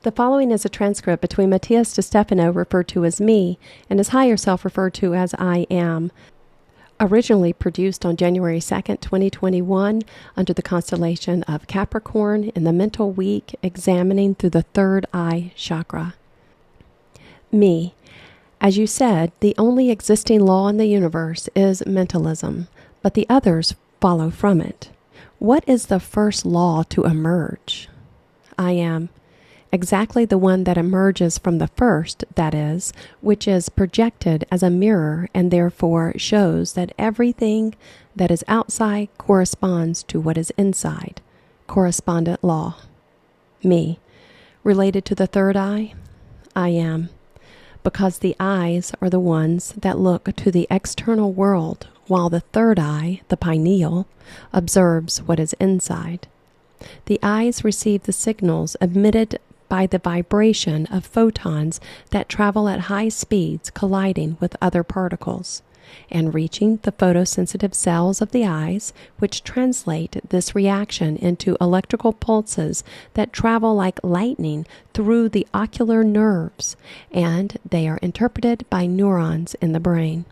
The following is a transcript between Matías De Stefano, referred to as me, and his higher self, referred to as I am. Originally produced on January 2nd, 2021, under the constellation of Capricorn in the mental week, examining through the third eye chakra. Me. As you said, the only existing law in the universe is mentalism, but the others follow from it. What is the first law to emerge? I am. Exactly the one that emerges from the first, that is, which is projected as a mirror and therefore shows that everything that is outside corresponds to what is inside. Correspondent law. Me. Related to the third eye? I am. Because the eyes are the ones that look to the external world, while the third eye, the pineal, observes what is inside. The eyes receive the signals emitted by the vibration of photons that travel at high speeds, colliding with other particles and reaching the photosensitive cells of the eyes, which translate this reaction into electrical pulses that travel like lightning through the ocular nerves, and they are interpreted by neurons in the brain.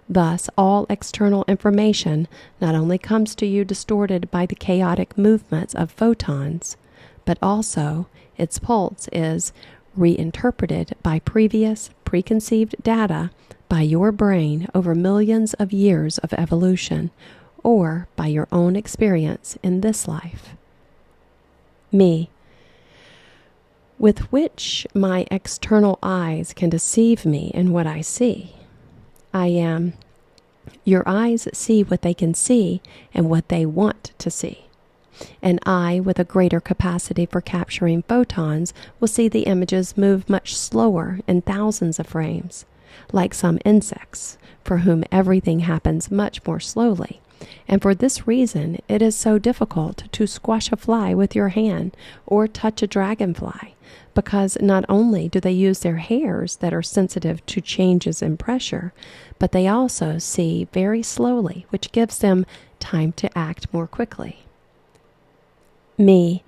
Thus, all external information not only comes to you distorted by the chaotic movements of photons, but also its pulse is reinterpreted by previous preconceived data by your brain over millions of years of evolution, or by your own experience in this life. Me. With which my external eyes can deceive me in what I see. I am. Your eyes see what they can see and what they want to see. An eye with a greater capacity for capturing photons will see the images move much slower in thousands of frames, like some insects, for whom everything happens much more slowly. And for this reason, it is so difficult to squash a fly with your hand or touch a dragonfly, because not only do they use their hairs that are sensitive to changes in pressure, but they also see very slowly, which gives them time to act more quickly. Me.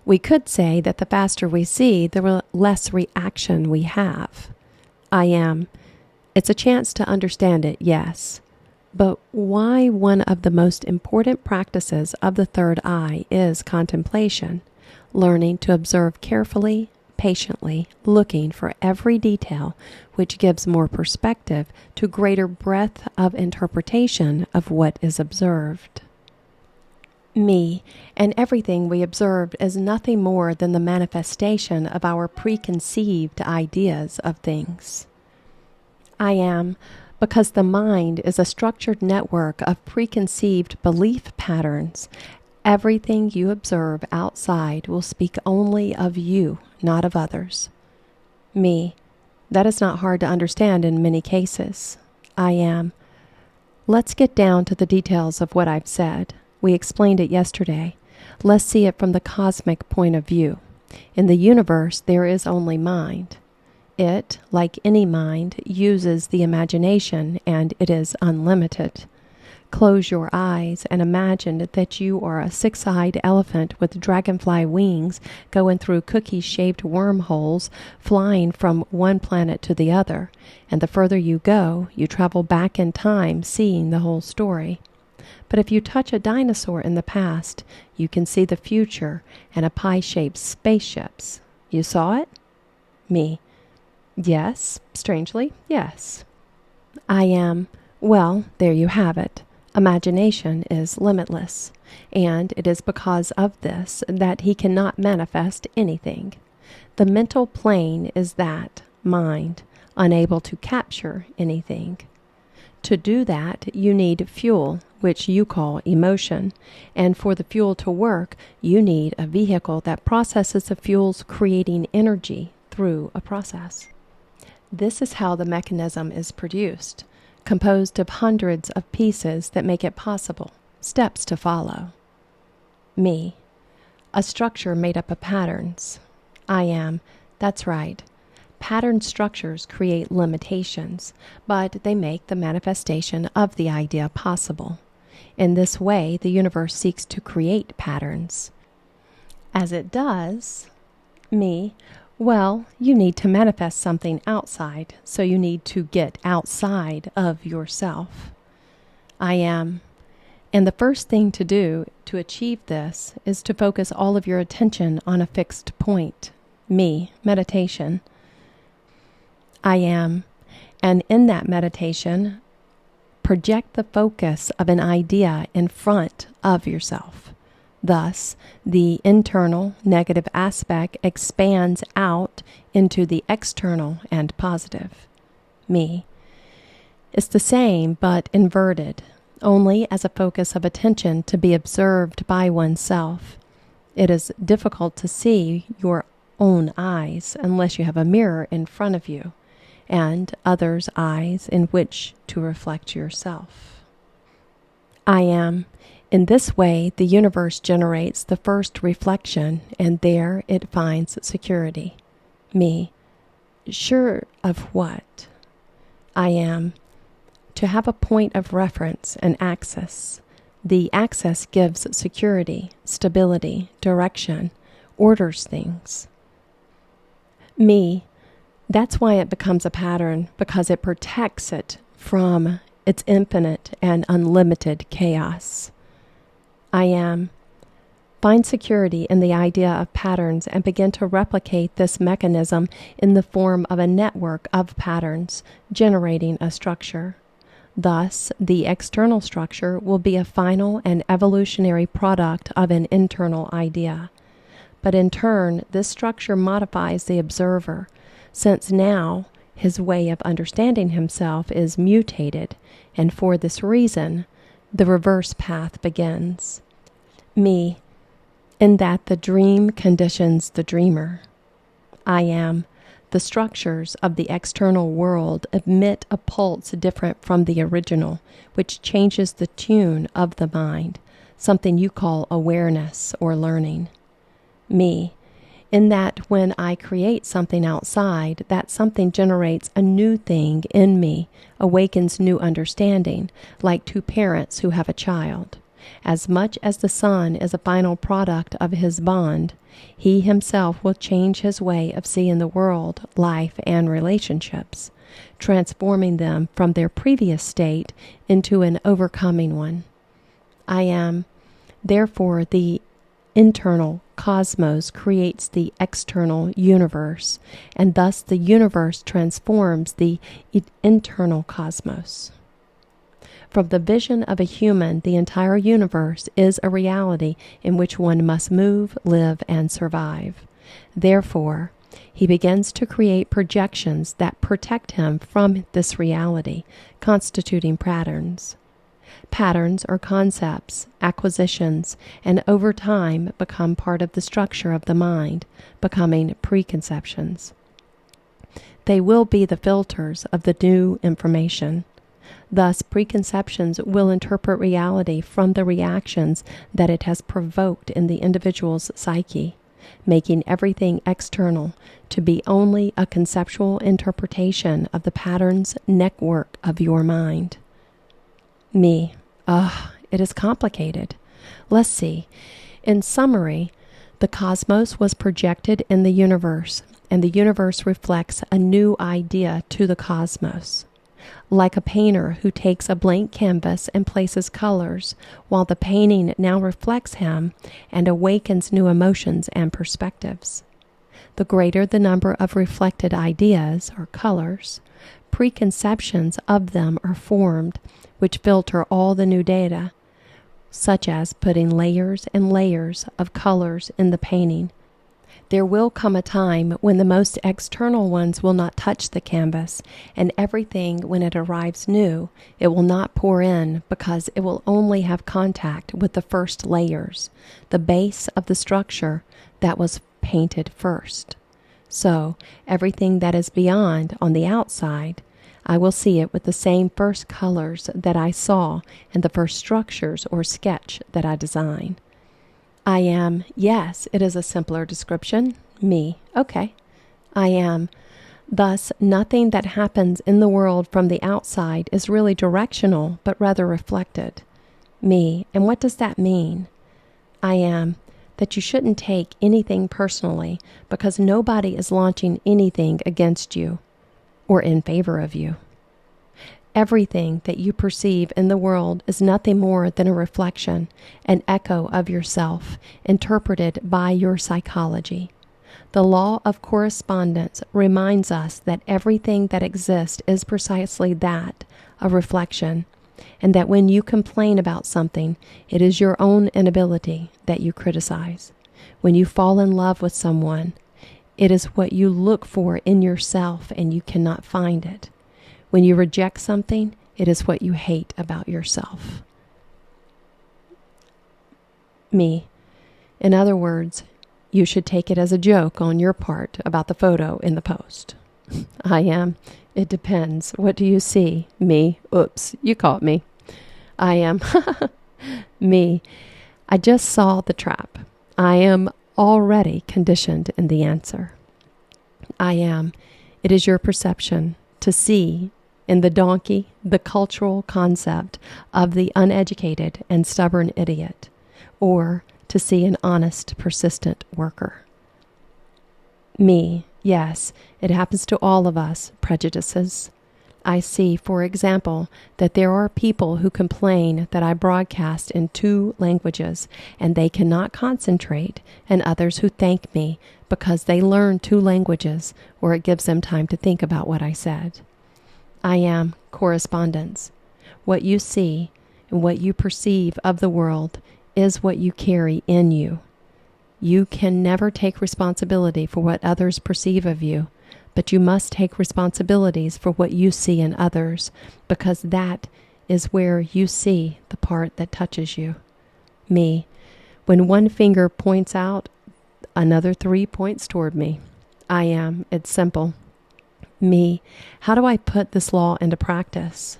We could say that the faster we see, the less reaction we have. I am. It's a chance to understand it, yes. But why one of the most important practices of the third eye is contemplation, learning to observe carefully, patiently, looking for every detail, which gives more perspective to greater breadth of interpretation of what is observed. Me, and everything we observe is nothing more than the manifestation of our preconceived ideas of things. I am, because the mind is a structured network of preconceived belief patterns. Everything you observe outside will speak only of you, not of others. Me, that is not hard to understand in many cases. I am. Let's get down to the details of what I've said. We explained it yesterday. Let's see it from the cosmic point of view. In the universe, there is only mind. It, like any mind, uses the imagination, and it is unlimited. Close your eyes and imagine that you are a six-eyed elephant with dragonfly wings going through cookie-shaped wormholes, flying from one planet to the other, and the further you go, you travel back in time, seeing the whole story. But if you touch a dinosaur in the past, you can see the future and a pie-shaped spaceships. You saw it? Me. Yes, strangely, yes. I am. Well, there you have it. Imagination is limitless, and it is because of this that he cannot manifest anything. The mental plane is that, mind, unable to capture anything. To do that, you need fuel, which you call emotion, and for the fuel to work, you need a vehicle that processes the fuels, creating energy through a process. This is how the mechanism is produced, composed of hundreds of pieces that make it possible, steps to follow. Me. A structure made up of patterns. I am. That's right. Pattern structures create limitations, but they make the manifestation of the idea possible. In this way, the universe seeks to create patterns. As it does, me, Well, you need to manifest something outside, so you need to get outside of yourself. I am. And the first thing to do to achieve this is to focus all of your attention on a fixed point. Me, meditation. I am. And in that meditation, project the focus of an idea in front of yourself. Thus, the internal negative aspect expands out into the external and positive. Me. It's the same but inverted, only as a focus of attention to be observed by oneself. It is difficult to see your own eyes unless you have a mirror in front of you and others' eyes in which to reflect yourself. I am. In this way, the universe generates the first reflection, and there it finds security. Me. Sure of what? I am. To have a point of reference and access. The access gives security, stability, direction, orders things. Me. That's why it becomes a pattern, because it protects it from its infinite and unlimited chaos. I am. Find security in the idea of patterns and begin to replicate this mechanism in the form of a network of patterns, generating a structure. Thus, the external structure will be a final and evolutionary product of an internal idea. But in turn, this structure modifies the observer, since now his way of understanding himself is mutated, and for this reason, the reverse path begins. Me, in that the dream conditions the dreamer. I am. The structures of the external world emit a pulse different from the original, which changes the tune of the mind, something you call awareness or learning. Me, in that when I create something outside, that something generates a new thing in me, awakens new understanding, like two parents who have a child. As much as the son is a final product of his bond, he himself will change his way of seeing the world, life, and relationships, transforming them from their previous state into an overcoming one. I am. Therefore, the internal cosmos creates the external universe, and thus the universe transforms the internal cosmos. From the vision of a human, the entire universe is a reality in which one must move, live, and survive. Therefore, he begins to create projections that protect him from this reality, constituting patterns. Patterns are concepts, acquisitions, and over time become part of the structure of the mind, becoming preconceptions. They will be the filters of the new information. Thus, preconceptions will interpret reality from the reactions that it has provoked in the individual's psyche, making everything external to be only a conceptual interpretation of the pattern's network of your mind. Me. It is complicated. Let's see. In summary, the cosmos was projected in the universe, and the universe reflects a new idea to the cosmos. Like a painter who takes a blank canvas and places colors, while the painting now reflects him and awakens new emotions and perspectives. The greater the number of reflected ideas or colors, preconceptions of them are formed, which filter all the new data, such as putting layers and layers of colors in the painting. There will come a time when the most external ones will not touch the canvas, and everything, when it arrives new, it will not pour in because it will only have contact with the first layers, the base of the structure that was painted first. So, everything that is beyond on the outside, I will see it with the same first colors that I saw in the first structures or sketch that I design. I am, yes, it is a simpler description. Me, okay. I am. Thus, nothing that happens in the world from the outside is really directional, but rather reflected. Me, and what does that mean? I am. that you shouldn't take anything personally because nobody is launching anything against you or in favor of you. Everything that you perceive in the world is nothing more than a reflection, an echo of yourself, interpreted by your psychology. The law of correspondence reminds us that everything that exists is precisely that, a reflection, and that when you complain about something, it is your own inability that you criticize. When you fall in love with someone, it is what you look for in yourself and you cannot find it. When you reject something, it is what you hate about yourself. Me. In other words, you should take it as a joke on your part about the photo in the post. I am. It depends. What do you see? Me. Oops, you caught me. I am. Me. I just saw the trap. I am already conditioned in the answer. I am. It is your perception to see in the donkey the cultural concept of the uneducated and stubborn idiot, or to see an honest, persistent worker. Me, yes, it happens to all of us, prejudices. I see, for example, that there are people who complain that I broadcast in 2 languages and they cannot concentrate, and others who thank me because they learn 2 languages or it gives them time to think about what I said. I am correspondence. What you see and what you perceive of the world is what you carry in you. You can never take responsibility for what others perceive of you, but you must take responsibilities for what you see in others, because that is where you see the part that touches you. Me. When one finger points out, another 3 points toward me. I am. It's simple. Me. How do I put this law into practice?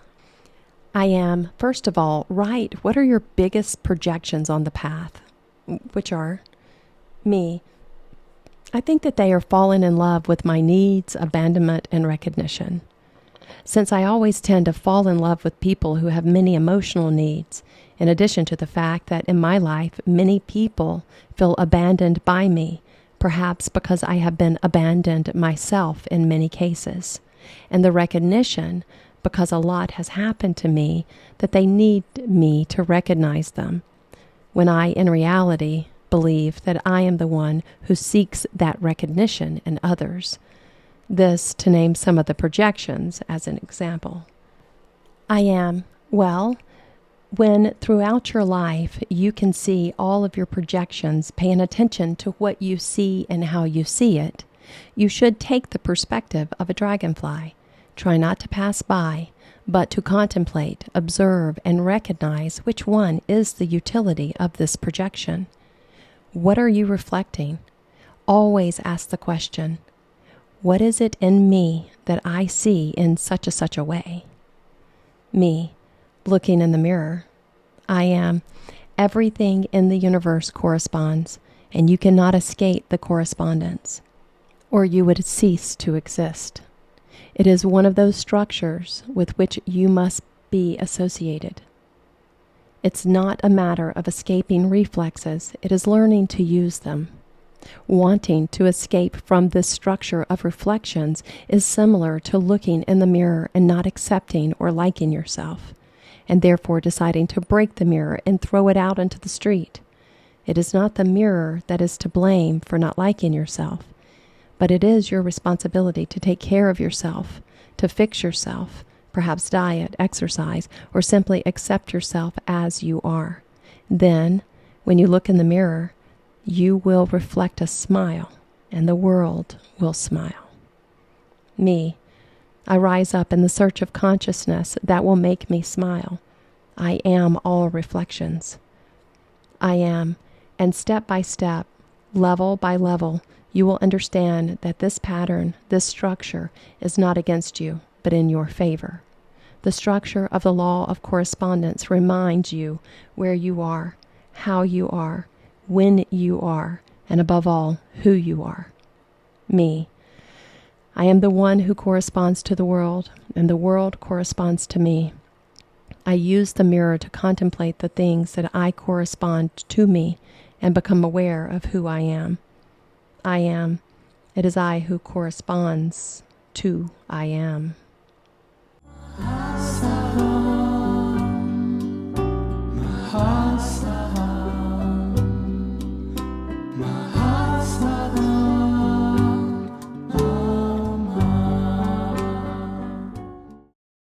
I am, first of all, write what are your biggest projections on the path, which are me. I think that they are falling in love with my needs, abandonment, and recognition. Since I always tend to fall in love with people who have many emotional needs, in addition to the fact that in my life many people feel abandoned by me, perhaps because I have been abandoned myself in many cases, and the recognition because a lot has happened to me that they need me to recognize them, when I, in reality, believe that I am the one who seeks that recognition in others. This to name some of the projections as an example. I am, well, when throughout your life you can see all of your projections paying attention to what you see and how you see it, you should take the perspective of a dragonfly. Try not to pass by, but to contemplate, observe, and recognize which one is the utility of this projection. What are you reflecting? Always ask the question, what is it in me that I see in such a way? Me, looking in the mirror. I am. Everything in the universe corresponds, and you cannot escape the correspondence, or you would cease to exist. It is one of those structures with which you must be associated. It's not a matter of escaping reflexes, it is learning to use them. Wanting to escape from this structure of reflections is similar to looking in the mirror and not accepting or liking yourself, and therefore deciding to break the mirror and throw it out into the street. It is not the mirror that is to blame for not liking yourself, but it is your responsibility to take care of yourself, to fix yourself, perhaps diet, exercise, or simply accept yourself as you are. Then, when you look in the mirror, you will reflect a smile, and the world will smile. Me, I rise up in the search of consciousness that will make me smile. I am all reflections. I am, and step by step, level by level, you will understand that this pattern, this structure, is not against you, but in your favor. The structure of the law of correspondence reminds you where you are, how you are, when you are, and above all, who you are. Me. I am the one who corresponds to the world, and the world corresponds to me. I use the mirror to contemplate the things that I correspond to me, and become aware of who I am. I am. It is I who corresponds to I am.